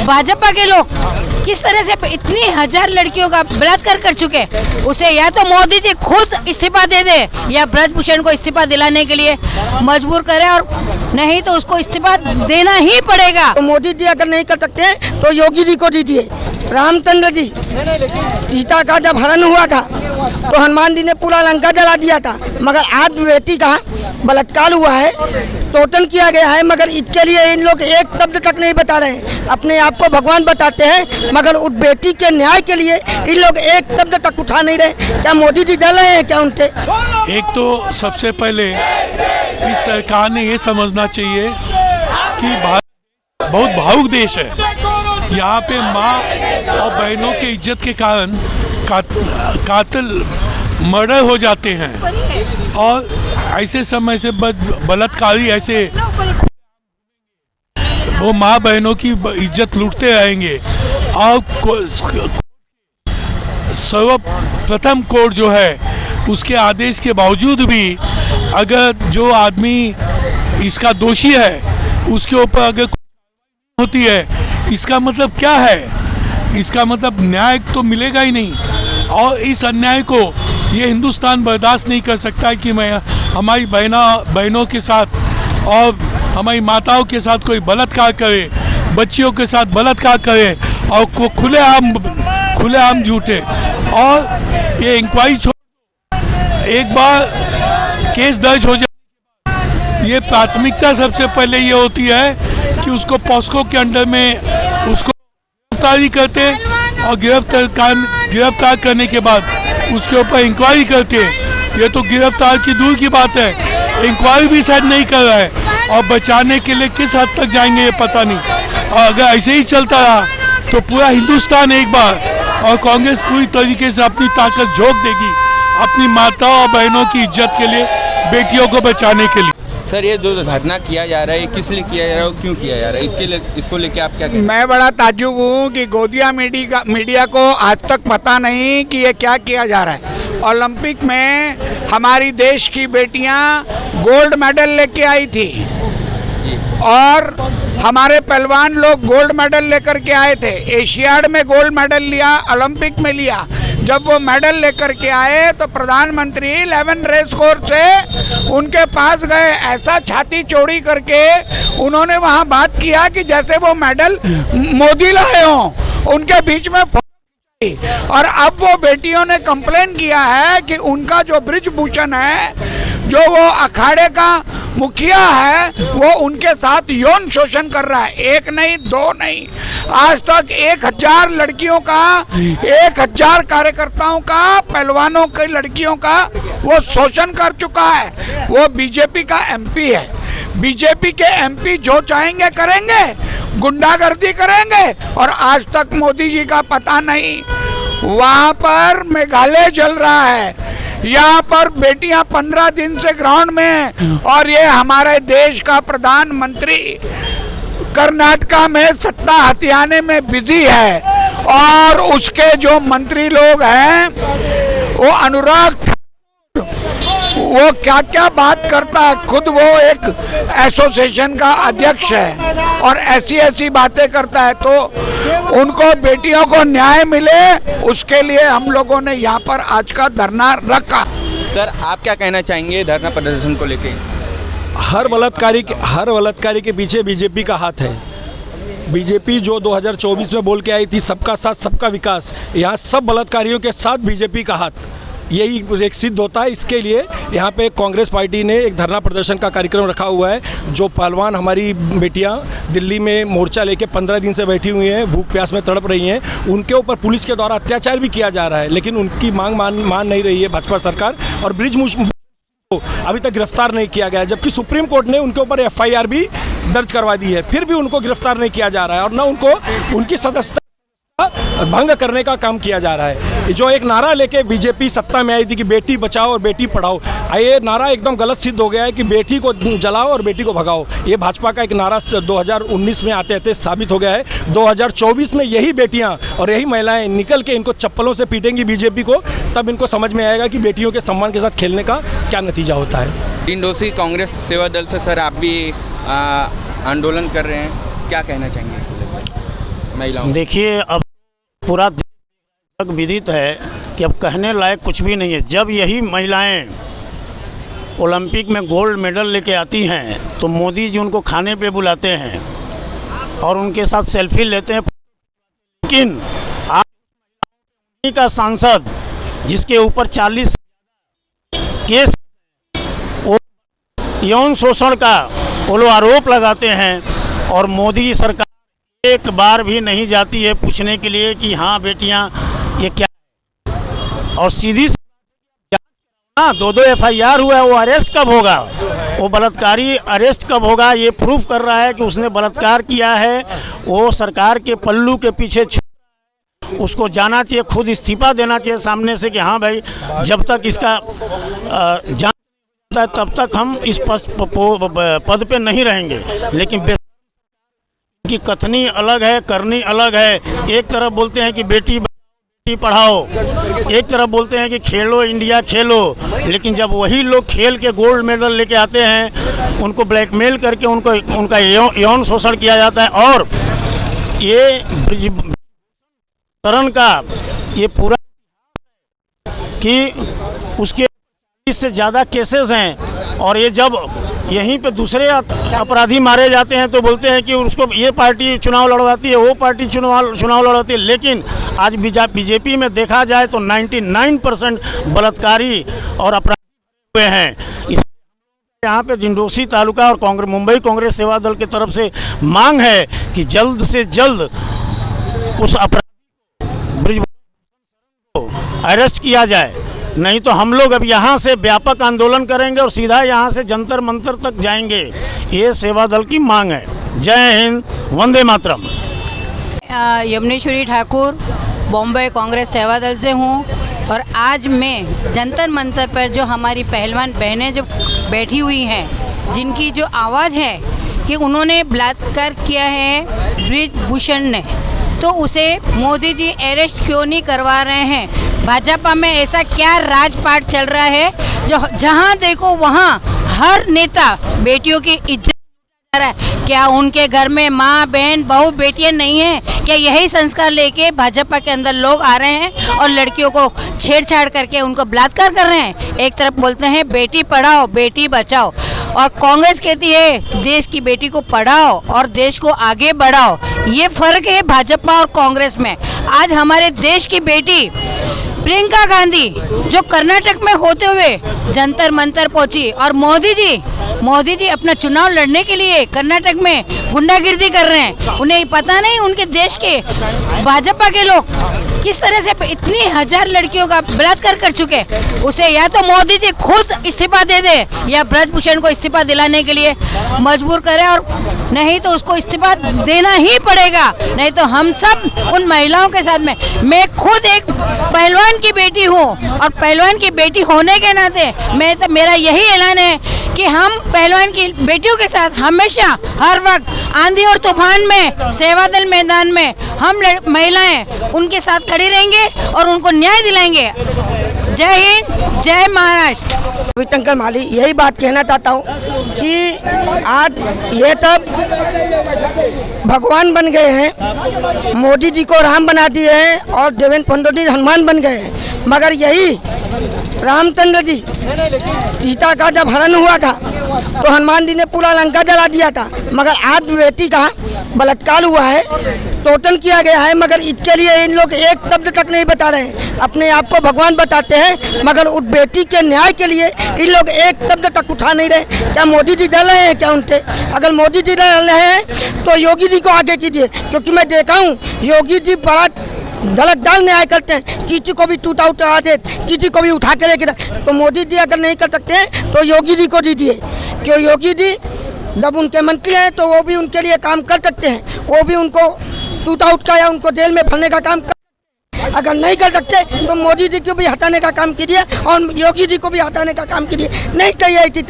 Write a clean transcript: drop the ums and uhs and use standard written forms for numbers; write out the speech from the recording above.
भाजपा के लोग किस तरह से इतनी हजार लड़कियों का बलात्कार कर चुके, उसे या तो मोदी जी खुद इस्तीफा दे दे या ब्रजभूषण को इस्तीफा दिलाने के लिए मजबूर करे, और नहीं तो उसको इस्तीफा देना ही पड़ेगा। तो मोदी जी अगर नहीं कर सकते तो योगी जी को दीजिए। रामचंद्र जी, सीता का जब हरण हुआ था तो हनुमान जी ने पूरा लंका जला दिया था, मगर आज बेटी का बलात्कार हुआ है, टोटन किया गया है, मगर इसके लिए इन लोग एक शब्द तक नहीं बता रहे हैं। अपने आप को भगवान बताते हैं, मगर उस बेटी के न्याय के लिए इन लोग एक शब्द तक उठा नहीं रहे। क्या मोदी जी डर रहे हैं क्या उनसे? एक तो सबसे पहले इस सरकार ने ये समझना चाहिए कि भारत बहुत भावुक देश है। यहाँ पे माँ और बहनों की इज्जत के कारण कातिल मर्डर हो जाते हैं, और ऐसे समय से बलात्कारी ऐसे वो माँ बहनों की इज्जत लूटते रहेंगे। और सर्वप्रथम कोर्ट जो है उसके आदेश के बावजूद भी अगर जो आदमी इसका दोषी है उसके ऊपर अगर होती है, इसका मतलब क्या है? इसका मतलब न्याय तो मिलेगा ही नहीं। और इस अन्याय को ये हिंदुस्तान बर्दाश्त नहीं कर सकता है कि मैं हमारी बहनों के साथ और हमारी माताओं के साथ कोई बलात्कार करे, बच्चियों के साथ बलात्कार करे और को खुलेआम झूठे। और ये इंक्वायरी एक बार केस दर्ज हो जाए, ये प्राथमिकता सबसे पहले ये होती है कि उसको पॉस्को के अंडर में उसको गिरफ्तारी करते, और गिरफ्तार करने के बाद उसके ऊपर इंक्वायरी करते। ये तो गिरफ्तार की दूर की बात है, इंक्वायरी भी शायद नहीं कर रहा है, और बचाने के लिए किस हद तक जाएंगे ये पता नहीं। और अगर ऐसे ही चलता रहा तो पूरा हिंदुस्तान एक बार और कांग्रेस पूरी तरीके से अपनी ताकत झोंक देगी अपनी माताओं और बहनों की इज्जत के लिए, बेटियों को बचाने के लिए। सर, ये जो धरना किया जा रहा है किस लिए किया जा रहा है, क्यों किया जा रहा है, इसको लेके आप क्या कहते हैं? मैं बड़ा ताज्जुब हूँ कि गोदिया मीडिया को आज तक पता नहीं कि ये क्या किया जा रहा है। ओलंपिक में हमारी देश की बेटियाँ गोल्ड मेडल लेके आई थी, और हमारे पहलवान लोग गोल्ड मेडल लेकर के आए थे। एशियाड में गोल्ड मेडल लिया, ओलंपिक में लिया। जब वो मेडल लेकर के आए तो प्रधानमंत्री 11 रेस कोर्स से उनके पास गए, ऐसा छाती चौड़ी करके उन्होंने वहाँ बात किया कि जैसे वो मेडल मोदी लाए हों, उनके बीच में। और अब वो बेटियों ने कंप्लेन किया है कि उनका जो ब्रिजभूषण है, जो वो अखाड़े का मुखिया है, वो उनके साथ यौन शोषण कर रहा है। एक नहीं, दो नहीं, आज तक 1000 लड़कियों का, 1000 कार्यकर्ताओं का, पहलवानों की लड़कियों का वो शोषण कर चुका है। वो बीजेपी का एमपी है। बीजेपी के एमपी जो चाहेंगे करेंगे, गुंडागर्दी करेंगे, और आज तक मोदी जी का पता नहीं। वहाँ पर मेघालय जल रहा है, यहाँ पर बेटियां 15 दिन से ग्राउंड में, और ये हमारे देश का प्रधानमंत्री कर्नाटका में सत्ता हथियाने में बिजी है। और उसके जो मंत्री लोग हैं, वो अनुराग, वो क्या क्या बात करता है, खुद वो एक एसोसिएशन का अध्यक्ष है और ऐसी बातें करता है। तो उनको, बेटियों को न्याय मिले, उसके लिए हम लोगों ने यहाँ पर आज का धरना रखा। सर, आप क्या कहना चाहेंगे धरना प्रदर्शन को लेके? हर बलात्कारी के पीछे बीजेपी का हाथ है। बीजेपी जो 2024 में बोल के आई थी सबका साथ सबका विकास, यहाँ सब बलात्कारियों के साथ बीजेपी का हाथ, यही एक सिद्ध होता है। इसके लिए यहाँ पे कांग्रेस पार्टी ने एक धरना प्रदर्शन का कार्यक्रम रखा हुआ है। जो पहलवान हमारी बेटियाँ दिल्ली में मोर्चा लेके 15 दिन से बैठी हुई हैं, भूख प्यास में तड़प रही हैं, उनके ऊपर पुलिस के द्वारा अत्याचार भी किया जा रहा है, लेकिन उनकी मांग मान नहीं रही है भाजपा सरकार। और ब्रिजभूषण को अभी तक गिरफ्तार नहीं किया गया है, जबकि सुप्रीम कोर्ट ने उनके ऊपर FIR भी दर्ज करवा दी है, फिर भी उनको गिरफ्तार नहीं किया जा रहा है, और न उनको उनकी सदस्यता भंग करने का काम किया जा रहा है। जो एक नारा लेके बीजेपी सत्ता में आई थी कि बेटी बचाओ और बेटी पढ़ाओ, ये नारा एकदम गलत सिद्ध हो गया है कि बेटी को जलाओ और बेटी को भगाओ। ये भाजपा का एक नारा 2019 में आते आते साबित हो गया है। 2024 में यही बेटियां और यही महिलाएं निकल के इनको चप्पलों से पीटेंगी बीजेपी को, तब इनको समझ में आएगा कि बेटियों के सम्मान के साथ खेलने का क्या नतीजा होता है। इंडोसी कांग्रेस सेवा दल से सर आप भी आंदोलन कर रहे हैं, क्या कहना चाहेंगे? महिलाओं? देखिए, अब पूरा देश तक विदित है कि अब कहने लायक कुछ भी नहीं है। जब यही महिलाएं ओलंपिक में गोल्ड मेडल लेके आती हैं तो मोदी जी उनको खाने पे बुलाते हैं और उनके साथ सेल्फी लेते हैं। लेकिन आज का सांसद जिसके ऊपर 40 केस यौन शोषण का वो लोग आरोप लगाते हैं और मोदी सरकार एक बार भी नहीं जाती है पूछने के लिए कि हाँ बेटियां ये क्या है। और सीधी हाँ 2 FIR हुआ है, वो अरेस्ट कब होगा? वो बलात्कारी अरेस्ट कब होगा? ये प्रूफ कर रहा है कि उसने बलात्कार किया है। वो सरकार के पल्लू के पीछे उसको जाना चाहिए, खुद इस्तीफा देना चाहिए सामने से कि हाँ भाई जब तक इसका जांच होता है तब तक हम इस पद पे नहीं रहेंगे। लेकिन की कथनी अलग है, करनी अलग है। एक तरफ बोलते हैं कि बेटी पढ़ाओ, एक तरफ बोलते हैं कि खेलो इंडिया खेलो, लेकिन जब वही लोग खेल के गोल्ड मेडल लेके आते हैं उनको ब्लैकमेल करके उनका यौन शोषण किया जाता है। और ये ब्रिजभूषण का ये पूरा कि उसके इससे ज़्यादा केसेस हैं और ये जब यहीं पे दूसरे अपराधी मारे जाते हैं तो बोलते हैं कि उसको ये पार्टी चुनाव लड़वाती है, वो पार्टी चुनाव लड़वाती है। लेकिन आज बीजेपी में देखा जाए तो 99% बलात्कारी और अपराधी हुए हैं। इस यहाँ पे डिंडोसी तालुका और मुंबई कांग्रेस सेवा दल की तरफ से मांग है कि जल्द से जल्द उस अपराधी ब्रिजभूषण को अरेस्ट किया जाए, नहीं तो हम लोग अब यहाँ से व्यापक आंदोलन करेंगे और सीधा यहाँ से जंतर मंतर तक जाएंगे। ये सेवा दल की मांग है। जय हिंद, वंदे मातरम। यमुनेश्वरी ठाकुर बॉम्बे कांग्रेस सेवा दल से हूँ और आज मैं जंतर मंतर पर जो हमारी पहलवान बहनें जो बैठी हुई हैं, जिनकी जो आवाज़ है कि उन्होंने बलात्कार किया है ब्रिजभूषण ने, तो उसे मोदी जी अरेस्ट क्यों नहीं करवा रहे हैं? भाजपा में ऐसा क्या राजपाट चल रहा है जो जहां देखो वहां हर नेता बेटियों की इज्जत कर रहा है? क्या उनके घर में माँ बहन बहू बेटियां नहीं हैं? क्या यही संस्कार लेके भाजपा के अंदर लोग आ रहे हैं और लड़कियों को छेड़छाड़ करके उनको बलात्कार कर रहे हैं? एक तरफ बोलते हैं बेटी पढ़ाओ बेटी बचाओ और कांग्रेस कहती है देश की बेटी को पढ़ाओ और देश को आगे बढ़ाओ। ये फर्क है भाजपा और कांग्रेस में। आज हमारे देश की बेटी प्रियंका गांधी जो कर्नाटक में होते हुए जंतर मंतर पहुंची और मोदी जी अपना चुनाव लड़ने के लिए कर्नाटक में गुंडागिर्दी कर रहे हैं। उन्हें पता नहीं उनके देश के भाजपा के लोग किस तरह से इतनी हजार लड़कियों का बलात्कार कर चुके। उसे या तो मोदी जी खुद इस्तीफा दे दे या ब्रजभूषण को इस्तीफा दिलाने के लिए मजबूर करे, और नहीं तो उसको इस्तीफा देना ही पड़ेगा। नहीं तो हम सब उन महिलाओं के साथ में, मैं खुद एक पहलवान की बेटी हूँ और पहलवान की बेटी होने के नाते मेरा यही ऐलान है कि हम पहलवान की बेटियों के साथ हमेशा हर वक्त आंधी और तूफान में सेवा दल मैदान में हम महिलाएं उनके साथ खड़ी रहेंगे और उनको न्याय दिलाएंगे। जय हिंद, जय महाराष्ट्र। टंकर माली यही बात कहना चाहता हूँ कि आज ये तब भगवान बन गए हैं, मोदी जी को राम बना दिए हैं और देवेंद्र फडणवीस हनुमान बन गए हैं। मगर यही रामचंद्र जी सीता का जब हरण हुआ था तो हनुमान जी ने पूरा लंका जला दिया था। मगर आज बेटी का बलात्कार हुआ है, टोटन किया गया है, मगर इसके लिए इन लोग एक शब्द तक नहीं बता रहे हैं। अपने आप को भगवान बताते हैं मगर उस बेटी के न्याय के लिए इन लोग एक शब्द तक उठा नहीं रहे। क्या मोदी जी डर रहे हैं क्या उनसे? अगर मोदी जी डर रहे हैं तो योगी जी को आगे कीजिए, क्योंकि मैं देखा हूँ योगी जी बड़ा गलत दल न्याय करते हैं। किसी को भी टूटा उठा दे, किसी को भी उठा के लेके। तो मोदी जी अगर नहीं कर सकते हैं तो योगी जी को दीजिए, क्यों योगी जी जब उनके मंत्री हैं तो वो भी उनके लिए काम कर सकते हैं। वो भी उनको टूटा उठा या उनको जेल में भरने का काम कर। अगर नहीं कर सकते तो मोदी जी को भी हटाने का काम कीजिए और योगी जी को भी हटाने का काम कीजिए। नहीं चाहिए